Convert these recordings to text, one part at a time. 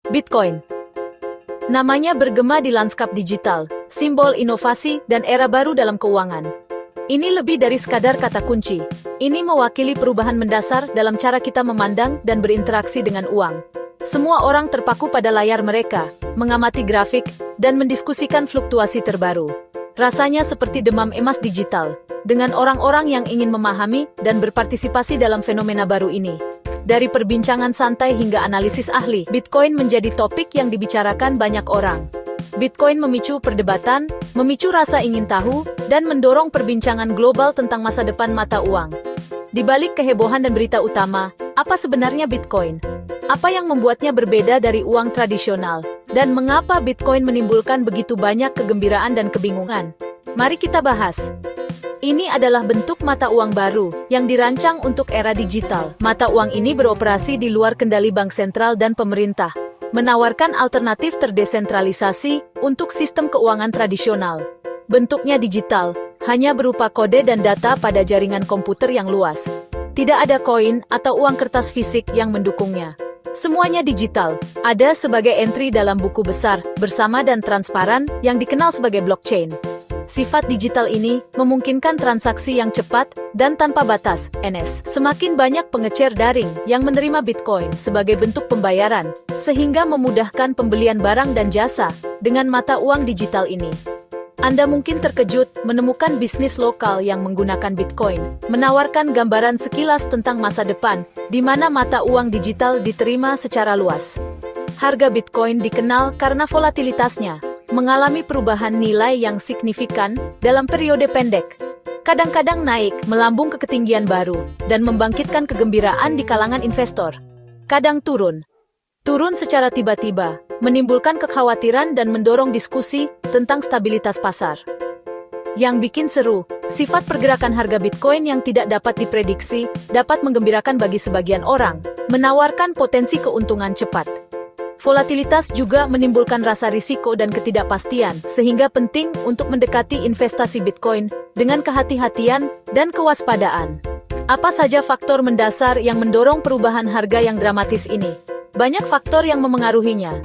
Bitcoin. Namanya bergema di lanskap digital, simbol inovasi dan era baru dalam keuangan. Ini lebih dari sekadar kata kunci. Ini mewakili perubahan mendasar dalam cara kita memandang dan berinteraksi dengan uang. Semua orang terpaku pada layar mereka, mengamati grafik, dan mendiskusikan fluktuasi terbaru. Rasanya seperti demam emas digital, dengan orang-orang yang ingin memahami dan berpartisipasi dalam fenomena baru ini. Dari perbincangan santai hingga analisis ahli, Bitcoin menjadi topik yang dibicarakan banyak orang. Bitcoin memicu perdebatan, memicu rasa ingin tahu, dan mendorong perbincangan global tentang masa depan mata uang. Di balik kehebohan dan berita utama, apa sebenarnya Bitcoin? Apa yang membuatnya berbeda dari uang tradisional? Dan mengapa Bitcoin menimbulkan begitu banyak kegembiraan dan kebingungan? Mari kita bahas. Ini adalah bentuk mata uang baru, yang dirancang untuk era digital. Mata uang ini beroperasi di luar kendali bank sentral dan pemerintah, menawarkan alternatif terdesentralisasi untuk sistem keuangan tradisional. Bentuknya digital, hanya berupa kode dan data pada jaringan komputer yang luas. Tidak ada koin atau uang kertas fisik yang mendukungnya. Semuanya digital, ada sebagai entry dalam buku besar, bersama dan transparan, yang dikenal sebagai blockchain. Sifat digital ini memungkinkan transaksi yang cepat dan tanpa batas, (NS). Semakin banyak pengecer daring yang menerima Bitcoin sebagai bentuk pembayaran, sehingga memudahkan pembelian barang dan jasa dengan mata uang digital ini. Anda mungkin terkejut menemukan bisnis lokal yang menggunakan Bitcoin, menawarkan gambaran sekilas tentang masa depan, di mana mata uang digital diterima secara luas. Harga Bitcoin dikenal karena volatilitasnya, mengalami perubahan nilai yang signifikan dalam periode pendek. Kadang-kadang naik, melambung ke ketinggian baru, dan membangkitkan kegembiraan di kalangan investor. Kadang turun. Turun secara tiba-tiba, menimbulkan kekhawatiran dan mendorong diskusi tentang stabilitas pasar. Yang bikin seru, sifat pergerakan harga Bitcoin yang tidak dapat diprediksi, dapat menggembirakan bagi sebagian orang, menawarkan potensi keuntungan cepat. Volatilitas juga menimbulkan rasa risiko dan ketidakpastian, sehingga penting untuk mendekati investasi Bitcoin dengan kehati-hatian dan kewaspadaan. Apa saja faktor mendasar yang mendorong perubahan harga yang dramatis ini? Banyak faktor yang memengaruhinya.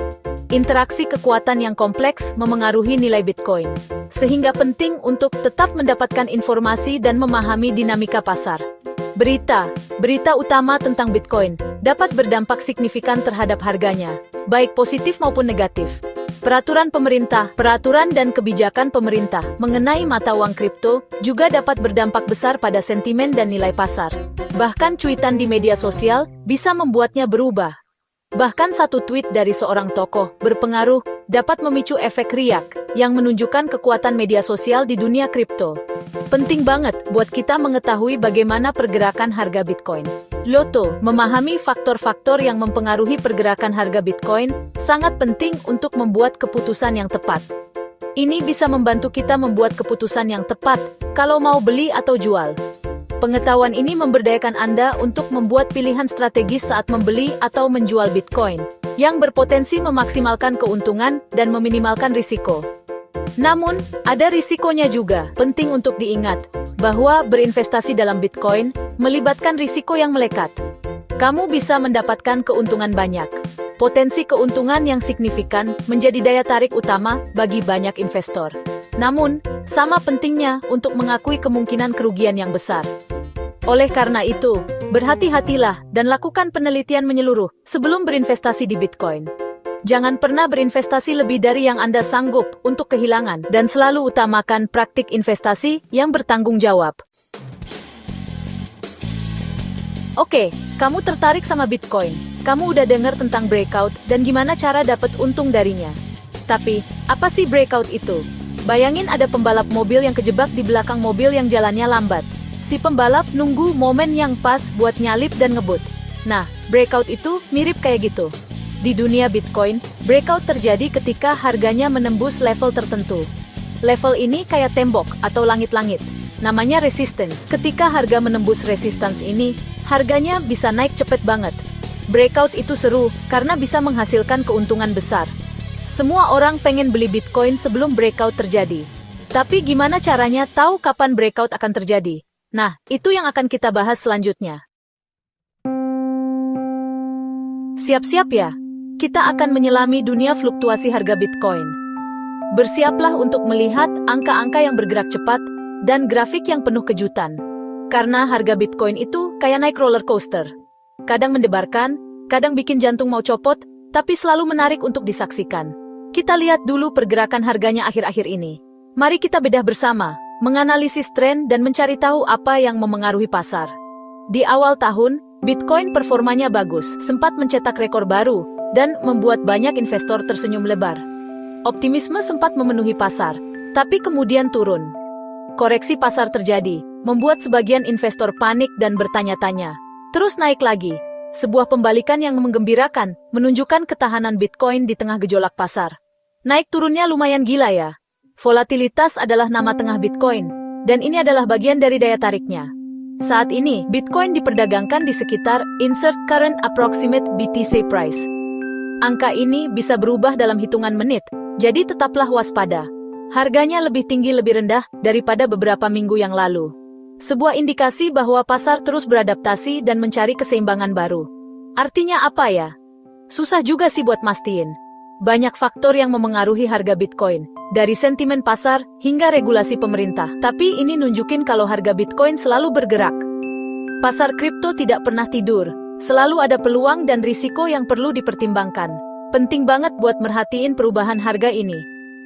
Interaksi kekuatan yang kompleks memengaruhi nilai Bitcoin, sehingga penting untuk tetap mendapatkan informasi dan memahami dinamika pasar. Berita utama tentang Bitcoin dapat berdampak signifikan terhadap harganya, baik positif maupun negatif. Peraturan dan kebijakan pemerintah mengenai mata uang kripto juga dapat berdampak besar pada sentimen dan nilai pasar. Bahkan cuitan di media sosial bisa membuatnya berubah. Bahkan satu tweet dari seorang tokoh berpengaruh dapat memicu efek riak yang menunjukkan kekuatan media sosial di dunia kripto. Penting banget buat kita mengetahui bagaimana pergerakan harga Bitcoin. Memahami faktor-faktor yang mempengaruhi pergerakan harga Bitcoin sangat penting untuk membuat keputusan yang tepat. Ini bisa membantu kita membuat keputusan yang tepat kalau mau beli atau jual. Pengetahuan ini memberdayakan Anda untuk membuat pilihan strategis saat membeli atau menjual Bitcoin, yang berpotensi memaksimalkan keuntungan dan meminimalkan risiko. Namun, ada risikonya juga. Penting untuk diingat bahwa berinvestasi dalam Bitcoin melibatkan risiko yang melekat. Kamu bisa mendapatkan keuntungan banyak. Potensi keuntungan yang signifikan menjadi daya tarik utama bagi banyak investor. Namun, sama pentingnya untuk mengakui kemungkinan kerugian yang besar. Oleh karena itu, berhati-hatilah dan lakukan penelitian menyeluruh sebelum berinvestasi di Bitcoin. Jangan pernah berinvestasi lebih dari yang Anda sanggup untuk kehilangan, dan selalu utamakan praktik investasi yang bertanggung jawab. Oke, kamu tertarik sama Bitcoin. Kamu udah dengar tentang breakout dan gimana cara dapat untung darinya. Tapi, apa sih breakout itu? Bayangin ada pembalap mobil yang kejebak di belakang mobil yang jalannya lambat. Si pembalap nunggu momen yang pas buat nyalip dan ngebut. Nah, breakout itu mirip kayak gitu. Di dunia Bitcoin, breakout terjadi ketika harganya menembus level tertentu. Level ini kayak tembok atau langit-langit. Namanya resistance. Ketika harga menembus resistance ini, harganya bisa naik cepet banget. Breakout itu seru karena bisa menghasilkan keuntungan besar. Semua orang pengen beli Bitcoin sebelum breakout terjadi. Tapi gimana caranya tahu kapan breakout akan terjadi? Nah, itu yang akan kita bahas selanjutnya. Siap-siap ya. kita akan menyelami dunia fluktuasi harga Bitcoin. Bersiaplah untuk melihat angka-angka yang bergerak cepat dan grafik yang penuh kejutan. Karena harga Bitcoin itu kayak naik roller coaster. Kadang mendebarkan, kadang bikin jantung mau copot, tapi selalu menarik untuk disaksikan. Kita lihat dulu pergerakan harganya akhir-akhir ini. Mari kita bedah bersama, menganalisis tren dan mencari tahu apa yang memengaruhi pasar. Di awal tahun, Bitcoin performanya bagus, sempat mencetak rekor baru, dan membuat banyak investor tersenyum lebar. Optimisme sempat memenuhi pasar, tapi kemudian turun. Koreksi pasar terjadi, membuat sebagian investor panik dan bertanya-tanya. Terus naik lagi, sebuah pembalikan yang menggembirakan, menunjukkan ketahanan Bitcoin di tengah gejolak pasar. Naik turunnya lumayan gila ya. Volatilitas adalah nama tengah Bitcoin, dan ini adalah bagian dari daya tariknya. Saat ini, Bitcoin diperdagangkan di sekitar Insert Current Approximate BTC Price. Angka ini bisa berubah dalam hitungan menit, jadi tetaplah waspada. Harganya lebih tinggi lebih rendah daripada beberapa minggu yang lalu. Sebuah indikasi bahwa pasar terus beradaptasi dan mencari keseimbangan baru. Artinya apa ya? Susah juga sih buat mastiin. Banyak faktor yang memengaruhi harga Bitcoin, dari sentimen pasar hingga regulasi pemerintah. Tapi ini nunjukin kalau harga Bitcoin selalu bergerak. Pasar kripto tidak pernah tidur, selalu ada peluang dan risiko yang perlu dipertimbangkan. Penting banget buat merhatiin perubahan harga ini.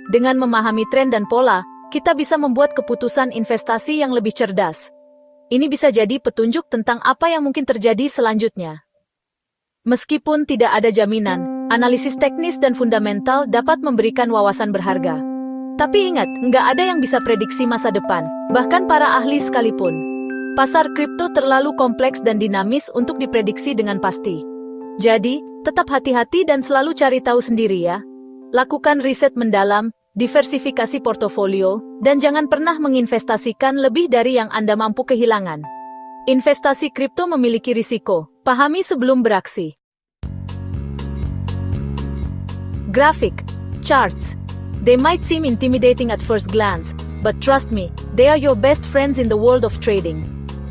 Dengan memahami tren dan pola, kita bisa membuat keputusan investasi yang lebih cerdas. Ini bisa jadi petunjuk tentang apa yang mungkin terjadi selanjutnya. Meskipun tidak ada jaminan, analisis teknis dan fundamental dapat memberikan wawasan berharga. Tapi ingat, nggak ada yang bisa prediksi masa depan, bahkan para ahli sekalipun. Pasar kripto terlalu kompleks dan dinamis untuk diprediksi dengan pasti. Jadi, tetap hati-hati dan selalu cari tahu sendiri ya. Lakukan riset mendalam, diversifikasi portofolio, dan jangan pernah menginvestasikan lebih dari yang Anda mampu kehilangan. Investasi kripto memiliki risiko, pahami sebelum beraksi. Grafik, charts. They might seem intimidating at first glance, but trust me, they are your best friends in the world of trading.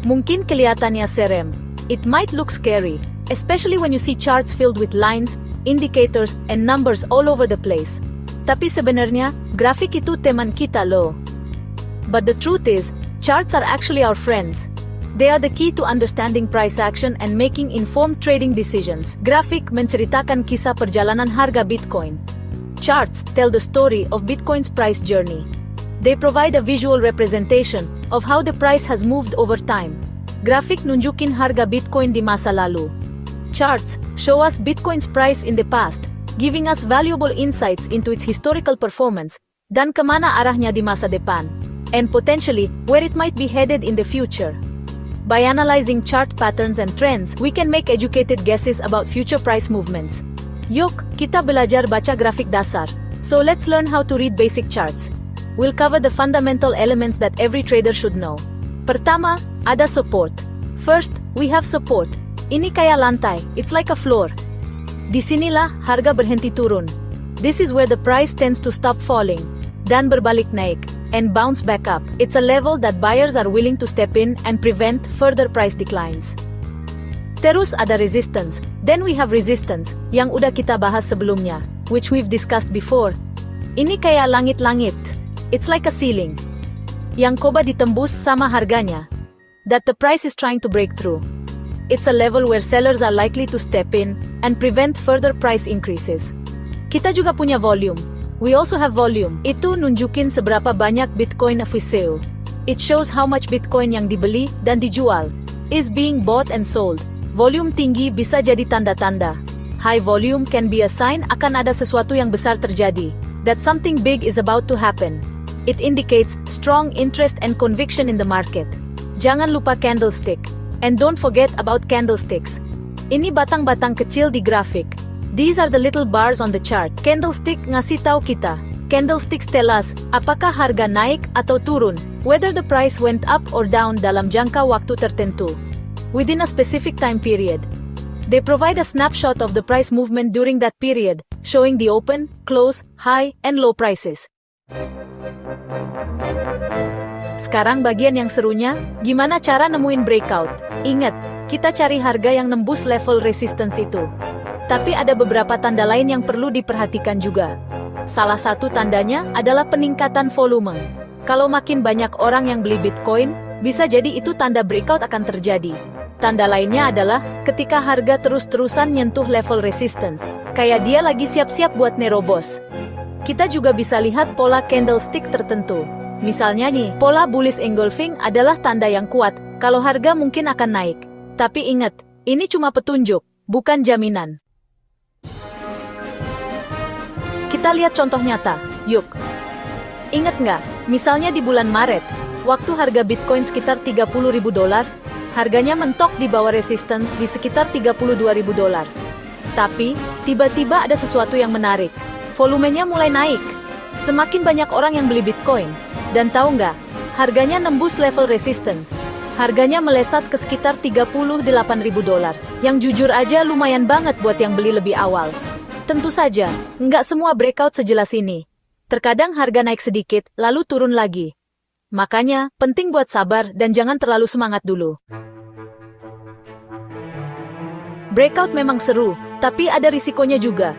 Mungkin kelihatannya serem. It might look scary, especially when you see charts filled with lines, indicators, and numbers all over the place. Tapi sebenarnya, grafik itu teman kita loh. But the truth is, charts are actually our friends. They are the key to understanding price action and making informed trading decisions. Grafik menceritakan kisah perjalanan harga Bitcoin. Charts tell the story of Bitcoin's price journey. They provide a visual representation of how the price has moved over time. Grafik nunjukin harga Bitcoin di masa lalu. Charts show us Bitcoin's price in the past, giving us valuable insights into its historical performance, dan kemana arahnya di masa depan, and potentially where it might be headed in the future. By analyzing chart patterns and trends, we can make educated guesses about future price movements. Yuk, kita belajar baca grafik dasar. So let's learn how to read basic charts. We'll cover the fundamental elements that every trader should know. Pertama, ada support. First, we have support. Ini kayak lantai, it's like a floor. Disinilah harga berhenti turun. This is where the price tends to stop falling, dan berbalik naik, and bounce back up. It's a level that buyers are willing to step in and prevent further price declines. Terus ada resistance, then we have resistance, yang udah kita bahas sebelumnya, which we've discussed before. Ini kayak langit-langit. It's like a ceiling. Yang coba ditembus sama harganya. That the price is trying to break through. It's a level where sellers are likely to step in and prevent further price increases. Kita juga punya volume. We also have volume. Itu nunjukin seberapa banyak Bitcoin for sale. It shows how much Bitcoin yang dibeli dan dijual is being bought and sold. Volume tinggi bisa jadi tanda-tanda. High volume can be a sign akan ada sesuatu yang besar terjadi, that something big is about to happen. It indicates strong interest and conviction in the market. Jangan lupa candlestick. And don't forget about candlesticks. Ini batang-batang kecil di grafik. These are the little bars on the chart. Candlestick ngasih tahu kita. Candlesticks tell us, apakah harga naik atau turun, whether the price went up or down dalam jangka waktu tertentu. Within a specific time period. They provide a snapshot of the price movement during that period, showing the open, close, high, and low prices. Sekarang bagian yang serunya, gimana cara nemuin breakout? Ingat, kita cari harga yang nembus level resistance itu. Tapi ada beberapa tanda lain yang perlu diperhatikan juga. Salah satu tandanya adalah peningkatan volume. Kalau makin banyak orang yang beli Bitcoin, bisa jadi itu tanda breakout akan terjadi. Tanda lainnya adalah ketika harga terus-terusan nyentuh level resistance, kayak dia lagi siap-siap buat nerobos. Kita juga bisa lihat pola candlestick tertentu. Misalnya nih, pola bullish engulfing adalah tanda yang kuat kalau harga mungkin akan naik. Tapi ingat, ini cuma petunjuk, bukan jaminan. Kita lihat contoh nyata, yuk. Ingat nggak, misalnya di bulan Maret, waktu harga Bitcoin sekitar $30.000, harganya mentok di bawah resistance di sekitar $32.000. Tapi, tiba-tiba ada sesuatu yang menarik. Volumenya mulai naik. Semakin banyak orang yang beli Bitcoin. Dan tahu nggak, harganya nembus level resistance. Harganya melesat ke sekitar $38.000, yang jujur aja lumayan banget buat yang beli lebih awal. Tentu saja, nggak semua breakout sejelas ini. Terkadang harga naik sedikit, lalu turun lagi. Makanya, penting buat sabar dan jangan terlalu semangat dulu. Breakout memang seru, tapi ada risikonya juga.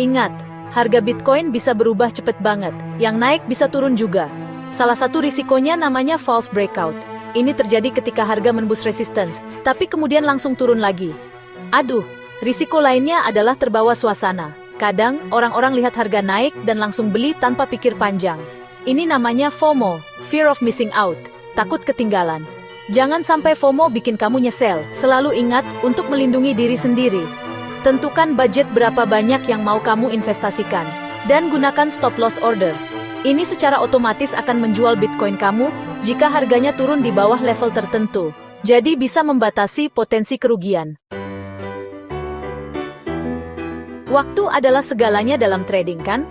Ingat, harga Bitcoin bisa berubah cepet banget, yang naik bisa turun juga. Salah satu risikonya namanya false breakout. Ini terjadi ketika harga menembus resistance, tapi kemudian langsung turun lagi. Aduh, risiko lainnya adalah terbawa suasana. Kadang, orang-orang lihat harga naik dan langsung beli tanpa pikir panjang. Ini namanya FOMO, Fear of Missing Out, takut ketinggalan. Jangan sampai FOMO bikin kamu nyesel. Selalu ingat untuk melindungi diri sendiri. Tentukan budget berapa banyak yang mau kamu investasikan. Dan gunakan stop loss order. Ini secara otomatis akan menjual Bitcoin kamu jika harganya turun di bawah level tertentu. Jadi bisa membatasi potensi kerugian. Waktu adalah segalanya dalam trading kan?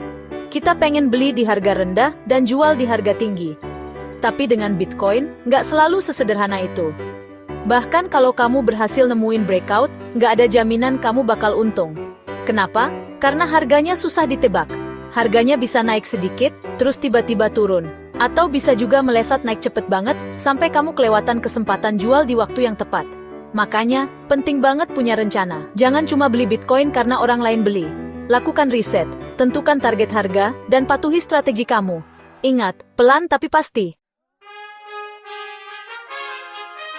Kita pengen beli di harga rendah dan jual di harga tinggi. Tapi dengan Bitcoin, nggak selalu sesederhana itu. Bahkan kalau kamu berhasil nemuin breakout, nggak ada jaminan kamu bakal untung. Kenapa? Karena harganya susah ditebak. Harganya bisa naik sedikit, terus tiba-tiba turun. Atau bisa juga melesat naik cepet banget, sampai kamu kelewatan kesempatan jual di waktu yang tepat. Makanya, penting banget punya rencana. Jangan cuma beli Bitcoin karena orang lain beli. Lakukan riset, tentukan target harga, dan patuhi strategi kamu. Ingat, pelan tapi pasti.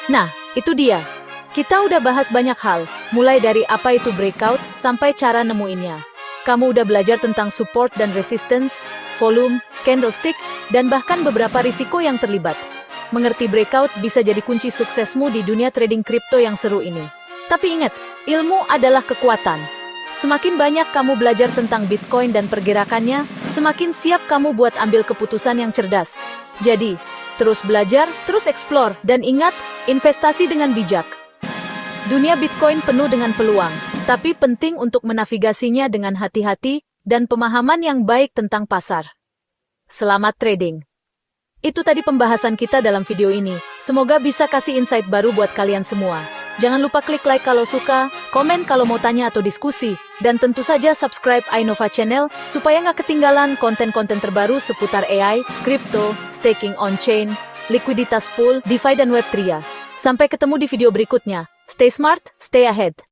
Nah, itu dia. Kita udah bahas banyak hal, mulai dari apa itu breakout, sampai cara nemuinnya. Kamu udah belajar tentang support dan resistance, volume, candlestick, dan bahkan beberapa risiko yang terlibat. Mengerti breakout bisa jadi kunci suksesmu di dunia trading kripto yang seru ini. Tapi ingat, ilmu adalah kekuatan. Semakin banyak kamu belajar tentang Bitcoin dan pergerakannya, semakin siap kamu buat ambil keputusan yang cerdas. Jadi, terus belajar, terus explore, dan ingat, investasi dengan bijak. Dunia Bitcoin penuh dengan peluang, tapi penting untuk menavigasinya dengan hati-hati dan pemahaman yang baik tentang pasar. Selamat trading! Itu tadi pembahasan kita dalam video ini. Semoga bisa kasih insight baru buat kalian semua. Jangan lupa klik like kalau suka, komen kalau mau tanya atau diskusi, dan tentu saja subscribe iNova Channel supaya nggak ketinggalan konten-konten terbaru seputar AI, kripto, staking on-chain, likuiditas pool, DeFi dan Web3. Sampai ketemu di video berikutnya. Stay smart, stay ahead.